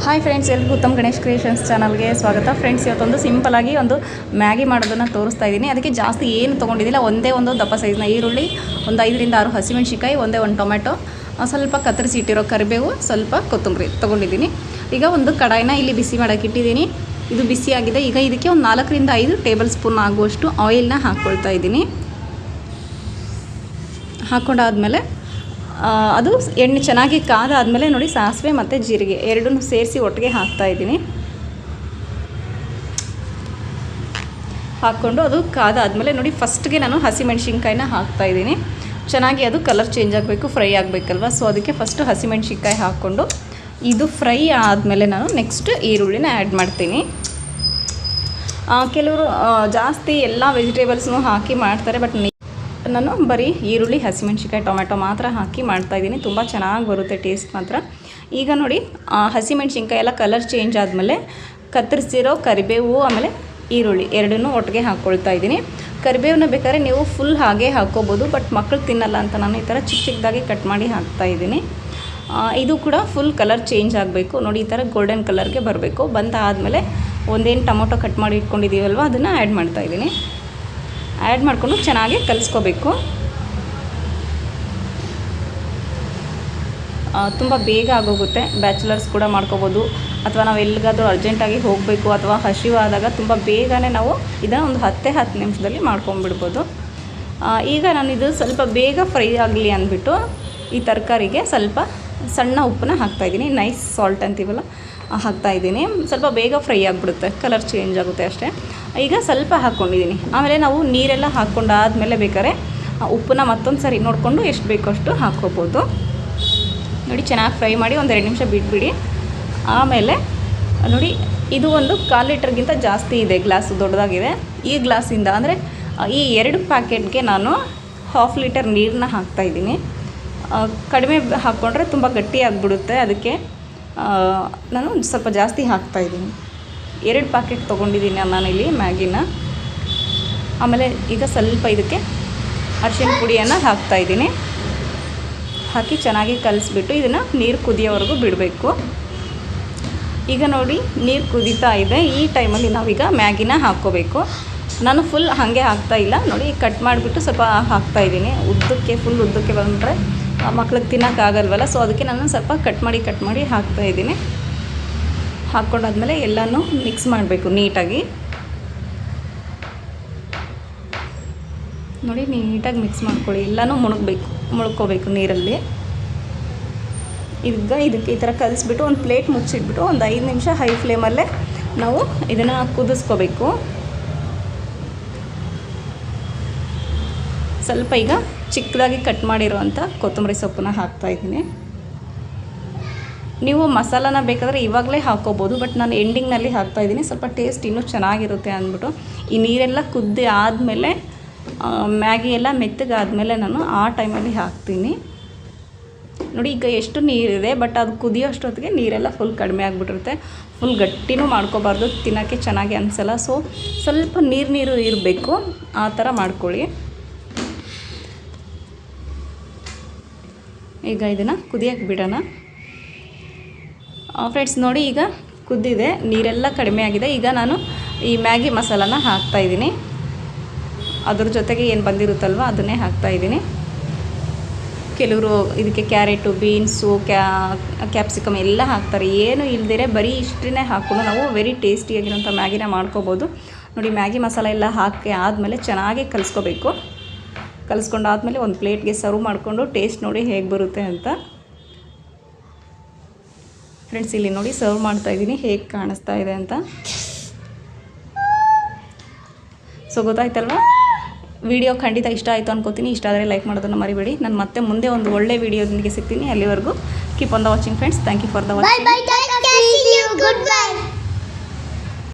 Hi friends, ಎಲ್ರಿಗೂ Uttam Ganesh creations ಚಾನಲ್ಗೆ ಸ್ವಾಗತ. ಫ್ರೆಂಡ್ಸ್, ಇವತ್ತೊಂದು ಸಿಂಪಲಾಗಿ ಒಂದು ಮ್ಯಾಗಿ ಮಾಡೋದನ್ನು ತೋರಿಸ್ತಾ ಇದ್ದೀನಿ. ಅದಕ್ಕೆ ಜಾಸ್ತಿ ಏನು ತೊಗೊಂಡಿದ್ದಿಲ್ಲ, ಒಂದೇ ಒಂದು ದಪ್ಪ ಸೈಜ್ನ ಈರುಳ್ಳಿ, ಒಂದು 5 ರಿಂದ 6 ಹಸಿಮೆಣ್ಸಿಕಾಯಿ, ಒಂದೇ ಒಂದು ಟೊಮೆಟೊ, ಸ್ವಲ್ಪ ಕತ್ತರಿಸಿ ಇಟ್ಟಿರೋ ಕರಿಬೇವು, ಸ್ವಲ್ಪ ಕೊತ್ತಂಬರಿ ತೊಗೊಂಡಿದ್ದೀನಿ. ಈಗ ಒಂದು ಕಡಾಯಿನ ಇಲ್ಲಿ ಬಿಸಿ ಮಾಡೋಕ್ಕೆ ಇಟ್ಟಿದ್ದೀನಿ. ಇದು ಬಿಸಿಯಾಗಿದೆ. ಈಗ ಇದಕ್ಕೆ ಒಂದು 4 ರಿಂದ 5 ಟೇಬಲ್ ಸ್ಪೂನ್ ಆಗುವಷ್ಟು ಆಯಿಲ್ನ ಹಾಕ್ಕೊಳ್ತಾ ಇದ್ದೀನಿ. ಹಾಕ್ಕೊಂಡಾದ್ಮೇಲೆ ಅದು ಎಣ್ಣೆ ಚೆನ್ನಾಗಿ ಕಾದಾದಮೇಲೆ ನೋಡಿ, ಸಾಸಿವೆ ಮತ್ತು ಜೀರಿಗೆ ಎರಡನ್ನೂ ಸೇರಿಸಿ ಒಟ್ಟಿಗೆ ಹಾಕ್ತಾಯಿದ್ದೀನಿ. ಹಾಕ್ಕೊಂಡು ಅದು ಕಾದಾದಮೇಲೆ ನೋಡಿ, ಫಸ್ಟ್ಗೆ ನಾನು ಹಸಿಮೆಣ್ಸಿನ್ಕಾಯಿನ ಹಾಕ್ತಾಯಿದ್ದೀನಿ. ಚೆನ್ನಾಗಿ ಅದು ಕಲರ್ ಚೇಂಜ್ ಆಗಬೇಕು, ಫ್ರೈ ಆಗಬೇಕಲ್ವ. ಸೊ ಅದಕ್ಕೆ ಫಸ್ಟು ಹಸಿಮೆಣ್ಸಿನ್ಕಾಯಿ ಹಾಕ್ಕೊಂಡು ಇದು ಫ್ರೈ ಆದಮೇಲೆ ನಾನು ನೆಕ್ಸ್ಟ್ ಈರುಳ್ಳಿನ ಆ್ಯಡ್ ಮಾಡ್ತೀನಿ. ಕೆಲವರು ಜಾಸ್ತಿ ಎಲ್ಲ ವೆಜಿಟೇಬಲ್ಸ್ನೂ ಹಾಕಿ ಮಾಡ್ತಾರೆ, ಬಟ್ ನಾನು ಬರೀ ಈರುಳ್ಳಿ, ಹಸಿಮೆಣ್ಸಿಕಾಯಿ, ಟೊಮೆಟೊ ಮಾತ್ರ ಹಾಕಿ ಮಾಡ್ತಾಯಿದ್ದೀನಿ. ತುಂಬ ಚೆನ್ನಾಗಿ ಬರುತ್ತೆ ಟೇಸ್ಟ್ ಮಾತ್ರ. ಈಗ ನೋಡಿ, ಹಸಿಮೆಣ್ಸಿನ್ಕಾಯಿ ಎಲ್ಲ ಕಲರ್ ಚೇಂಜ್ ಆದಮೇಲೆ ಕತ್ತರಿಸಿರೋ ಕರಿಬೇವು ಆಮೇಲೆ ಈರುಳ್ಳಿ ಎರಡನ್ನೂ ಒಟ್ಟಿಗೆ ಹಾಕ್ಕೊಳ್ತಾ ಇದ್ದೀನಿ. ಕರಿಬೇವನ್ನ ಬೇಕಾದ್ರೆ ನೀವು ಫುಲ್ ಹಾಗೆ ಹಾಕ್ಕೋಬೋದು, ಬಟ್ ಮಕ್ಕಳು ತಿನ್ನಲ್ಲ ಅಂತ ನಾನು ಈ ಥರ ಚಿಕ್ಕ ಚಿಕ್ಕದಾಗಿ ಕಟ್ ಮಾಡಿ ಹಾಕ್ತಾಯಿದ್ದೀನಿ. ಇದು ಕೂಡ ಫುಲ್ ಕಲರ್ ಚೇಂಜ್ ಆಗಬೇಕು. ನೋಡಿ, ಈ ಥರ ಗೋಲ್ಡನ್ ಕಲರ್ಗೆ ಬರಬೇಕು. ಬಂದಾದಮೇಲೆ ಒಂದೇನು ಟೊಮೊಟೊ ಕಟ್ ಮಾಡಿ ಇಟ್ಕೊಂಡಿದ್ದೀವಲ್ವ, ಅದನ್ನು ಆ್ಯಡ್ ಮಾಡ್ತಾಯಿದ್ದೀನಿ. ಆ್ಯಡ್ ಮಾಡಿಕೊಂಡು ಚೆನ್ನಾಗಿ ಕಲಿಸ್ಕೋಬೇಕು. ತುಂಬ ಬೇಗ ಆಗೋಗುತ್ತೆ. ಬ್ಯಾಚುಲರ್ಸ್ ಕೂಡ ಮಾಡ್ಕೋಬೋದು, ಅಥವಾ ನಾವು ಎಲ್ಲಿಗಾದರೂ ಅರ್ಜೆಂಟಾಗಿ ಹೋಗಬೇಕು ಅಥವಾ ಹಸಿವಾದಾಗ ತುಂಬ ಬೇಗನೆ ನಾವು ಇದನ್ನು ಒಂದು 10 ನಿಮಿಷದಲ್ಲಿ ಮಾಡ್ಕೊಂಬಿಡ್ಬೋದು. ಈಗ ನಾನು ಇದು ಸ್ವಲ್ಪ ಬೇಗ ಫ್ರೈ ಆಗಲಿ ಅಂದ್ಬಿಟ್ಟು ಈ ತರಕಾರಿಗೆ ಸ್ವಲ್ಪ ಸಣ್ಣ ಉಪ್ಪನ್ನ ಹಾಕ್ತಾಯಿದ್ದೀನಿ. ನೈಸ್ ಸಾಲ್ಟ್ ಅಂತೀವಲ್ಲ, ಹಾಕ್ತಾಯಿದ್ದೀನಿ. ಸ್ವಲ್ಪ ಬೇಗ ಫ್ರೈ ಆಗಿಬಿಡುತ್ತೆ, ಕಲರ್ ಚೇಂಜ್ ಆಗುತ್ತೆ ಅಷ್ಟೇ. ಈಗ ಸ್ವಲ್ಪ ಹಾಕ್ಕೊಂಡಿದ್ದೀನಿ. ಆಮೇಲೆ ನಾವು ನೀರೆಲ್ಲ ಹಾಕ್ಕೊಂಡಾದಮೇಲೆ ಬೇಕಾದ್ರೆ ಉಪ್ಪನ್ನ ಮತ್ತೊಂದು ಸರಿ ನೋಡಿಕೊಂಡು ಎಷ್ಟು ಬೇಕೋ ಅಷ್ಟು ಹಾಕ್ಕೋಬೋದು. ನೋಡಿ, ಚೆನ್ನಾಗಿ ಫ್ರೈ ಮಾಡಿ ಒಂದು 2 ನಿಮಿಷ ಬಿಟ್ಬಿಡಿ. ಆಮೇಲೆ ನೋಡಿ, ಇದು ಒಂದು 1/4 ಲೀಟರ್ಗಿಂತ ಜಾಸ್ತಿ ಇದೆ, ಗ್ಲಾಸು ದೊಡ್ಡದಾಗಿದೆ. ಈ ಗ್ಲಾಸಿಂದ ಅಂದರೆ ಈ 2 ಪ್ಯಾಕೆಟ್ಗೆ ನಾನು 1/2 ಲೀಟರ್ ನೀರನ್ನ ಹಾಕ್ತಾಯಿದ್ದೀನಿ. ಕಡಿಮೆ ಹಾಕ್ಕೊಂಡ್ರೆ ತುಂಬ ಗಟ್ಟಿ ಆಗಿಬಿಡುತ್ತೆ, ಅದಕ್ಕೆ ನಾನು ಸ್ವಲ್ಪ ಜಾಸ್ತಿ ಹಾಕ್ತಾಯಿದ್ದೀನಿ. 2 ಪ್ಯಾಕೆಟ್ ತೊಗೊಂಡಿದ್ದೀನಿ ನಾನಿಲ್ಲಿ ಮ್ಯಾಗಿನ. ಆಮೇಲೆ ಈಗ ಸ್ವಲ್ಪ ಇದಕ್ಕೆ ಅರಿಶಿನ ಪುಡಿಯನ್ನು ಹಾಕ್ತಾಯಿದ್ದೀನಿ. ಹಾಕಿ ಚೆನ್ನಾಗಿ ಕಲಿಸ್ಬಿಟ್ಟು ಇದನ್ನು ನೀರು ಕುದಿಯೋವರೆಗೂ ಬಿಡಬೇಕು. ಈಗ ನೋಡಿ, ನೀರು ಕುದೀತಾ ಇದೆ. ಈ ಟೈಮಲ್ಲಿ ನಾವೀಗ ಮ್ಯಾಗಿನ ಹಾಕ್ಕೋಬೇಕು. ನಾನು ಫುಲ್ ಹಾಗೆ ಹಾಕ್ತಾಯಿಲ್ಲ. ನೋಡಿ, ಕಟ್ ಮಾಡಿಬಿಟ್ಟು ಸ್ವಲ್ಪ ಹಾಕ್ತಾಯಿದ್ದೀನಿ. ಫುಲ್ ಉದ್ದಕ್ಕೆ ಬಂದರೆ ಮಕ್ಳಿಗೆ ತಿನ್ನೋಕ್ಕಾಗಲ್ವಲ್ಲ. ಸೊ ಅದಕ್ಕೆ ನಾನು ಸ್ವಲ್ಪ ಕಟ್ ಮಾಡಿ ಹಾಕ್ತಾಯಿದ್ದೀನಿ. ಹಾಕ್ಕೊಂಡಾದ್ಮೇಲೆ ಎಲ್ಲನೂ ಮಿಕ್ಸ್ ಮಾಡಬೇಕು ನೀಟಾಗಿ. ನೋಡಿ, ನೀಟಾಗಿ ಮಿಕ್ಸ್ ಮಾಡ್ಕೊಳ್ಳಿ. ಎಲ್ಲನೂ ಮುಳುಕೋಬೇಕು ನೀರಲ್ಲಿ. ಈಗ ಇದಕ್ಕೆ ಈ ಥರ ಕಲಿಸ್ಬಿಟ್ಟು ಒಂದು ಪ್ಲೇಟ್ ಮುಚ್ಚಿಟ್ಬಿಟ್ಟು ಒಂದು 5 ನಿಮಿಷ ಹೈ ಫ್ಲೇಮಲ್ಲೇ ನಾವು ಇದನ್ನು ಕುದಿಸ್ಕೋಬೇಕು. ಸ್ವಲ್ಪ ಈಗ ಚಿಕ್ಕದಾಗಿ ಕಟ್ ಮಾಡಿರೋವಂಥ ಕೊತ್ತಂಬರಿ ಸೊಪ್ಪನ್ನ ಹಾಕ್ತಾಯಿದ್ದೀನಿ. ನೀವು ಮಸಾಲಾನ ಬೇಕಾದರೆ ಇವಾಗಲೇ ಹಾಕ್ಕೋಬೋದು, ಬಟ್ ನಾನು ಎಂಡಿಂಗ್ನಲ್ಲಿ ಹಾಕ್ತಾಯಿದ್ದೀನಿ. ಸ್ವಲ್ಪ ಟೇಸ್ಟ್ ಇನ್ನೂ ಚೆನ್ನಾಗಿರುತ್ತೆ ಅಂದ್ಬಿಟ್ಟು. ಈ ನೀರೆಲ್ಲ ಕುದ್ದಿ ಆದಮೇಲೆ, ಮ್ಯಾಗಿ ಎಲ್ಲ ಮೆತ್ತಗಾದಮೇಲೆ ನಾನು ಆ ಟೈಮಲ್ಲಿ ಹಾಕ್ತೀನಿ. ನೋಡಿ, ಈಗ ಎಷ್ಟು ನೀರಿದೆ, ಬಟ್ ಅದು ಕುದಿಯೋಷ್ಟೊತ್ತಿಗೆ ನೀರೆಲ್ಲ ಫುಲ್ ಕಡಿಮೆ ಆಗಿಬಿಟ್ಟಿರುತ್ತೆ. ಫುಲ್ ಗಟ್ಟಿನೂ ಮಾಡ್ಕೋಬಾರ್ದು, ತಿನ್ನೋಕ್ಕೆ ಚೆನ್ನಾಗಿ ಅನಿಸಲ್ಲ. ಸೊ ಸ್ವಲ್ಪ ನೀರು ಇರಬೇಕು, ಆ ಥರ ಮಾಡ್ಕೊಳ್ಳಿ. ಈಗ ಇದನ್ನು ಕುದಿಯೋಕ್ಕೆ ಬಿಡೋಣ. ಫ್ರೆಂಡ್ಸ್, ನೋಡಿ, ಈಗ ಕುದ್ದಿದೆ, ನೀರೆಲ್ಲ ಕಡಿಮೆ ಆಗಿದೆ. ಈಗ ನಾನು ಈ ಮ್ಯಾಗಿ ಮಸಾಲಾನ ಹಾಕ್ತಾಯಿದ್ದೀನಿ. ಅದ್ರ ಜೊತೆಗೆ ಏನು ಬಂದಿರುತ್ತಲ್ವ ಅದನ್ನೇ ಹಾಕ್ತಾಯಿದ್ದೀನಿ. ಕೆಲವರು ಇದಕ್ಕೆ ಕ್ಯಾರೆಟು, ಬೀನ್ಸು, ಕ್ಯಾಪ್ಸಿಕಮ್ ಎಲ್ಲ ಹಾಕ್ತಾರೆ. ಏನು ಇಲ್ದಿರೆ ಬರೀ ಇಷ್ಟನ್ನೇ ಹಾಕ್ಕೊಂಡು ನಾವು ವೆರಿ ಟೇಸ್ಟಿಯಾಗಿರೋಂಥ ಮ್ಯಾಗಿನ ಮಾಡ್ಕೋಬೋದು. ನೋಡಿ, ಮ್ಯಾಗಿ ಮಸಾಲ ಎಲ್ಲ ಹಾಕಿ ಆದಮೇಲೆ ಚೆನ್ನಾಗಿ ಕಲಿಸ್ಕೋಬೇಕು. ಕಲಿಸ್ಕೊಂಡಾದ್ಮೇಲೆ ಒಂದು ಪ್ಲೇಟ್ಗೆ ಸರ್ವ್ ಮಾಡಿಕೊಂಡು ಟೇಸ್ಟ್ ನೋಡಿ ಹೇಗೆ ಬರುತ್ತೆ ಅಂತ. ಫ್ರೆಂಡ್ಸ್, ಇಲ್ಲಿ ನೋಡಿ ಸರ್ವ್ ಮಾಡ್ತಾಯಿದ್ದೀನಿ, ಹೇಗೆ ಕಾಣಿಸ್ತಾ ಇದೆ ಅಂತ. ಸೊ ಗೊತ್ತಾಯ್ತಲ್ವ? ವಿಡಿಯೋ ಖಂಡಿತ ಇಷ್ಟ ಆಯಿತು ಅನ್ಕೋತೀನಿ. ಇಷ್ಟ ಆದರೆ ಲೈಕ್ ಮಾಡೋದನ್ನು ಮರಿಬೇಡಿ. ನಾನು ಮತ್ತೆ ಮುಂದೆ ಒಂದು ಒಳ್ಳೆ ವಿಡಿಯೋದೊಂದಿಗೆ ಸಿಗ್ತೀನಿ. ಅಲ್ಲಿವರೆಗೂ keep on the watching friends. Thank you for the watching.